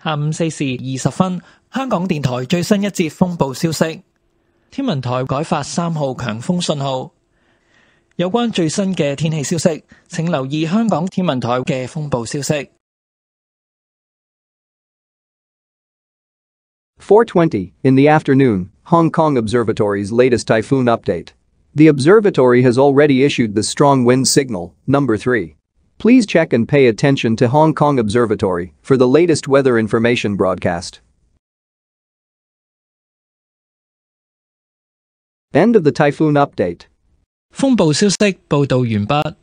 下午4時20分，香港電台最新一節風暴消息。天文台改發3號強風信號。有關最新嘅天氣消息，請留意香港天文台嘅風暴消息。4:20 in the afternoon, Hong Kong Observatory's latest typhoon update. The observatory has already issued the strong wind signal, number 3. Please check and pay attention to Hong Kong Observatory for the latest weather information broadcast. End of the typhoon update. 風暴消息報導完畢。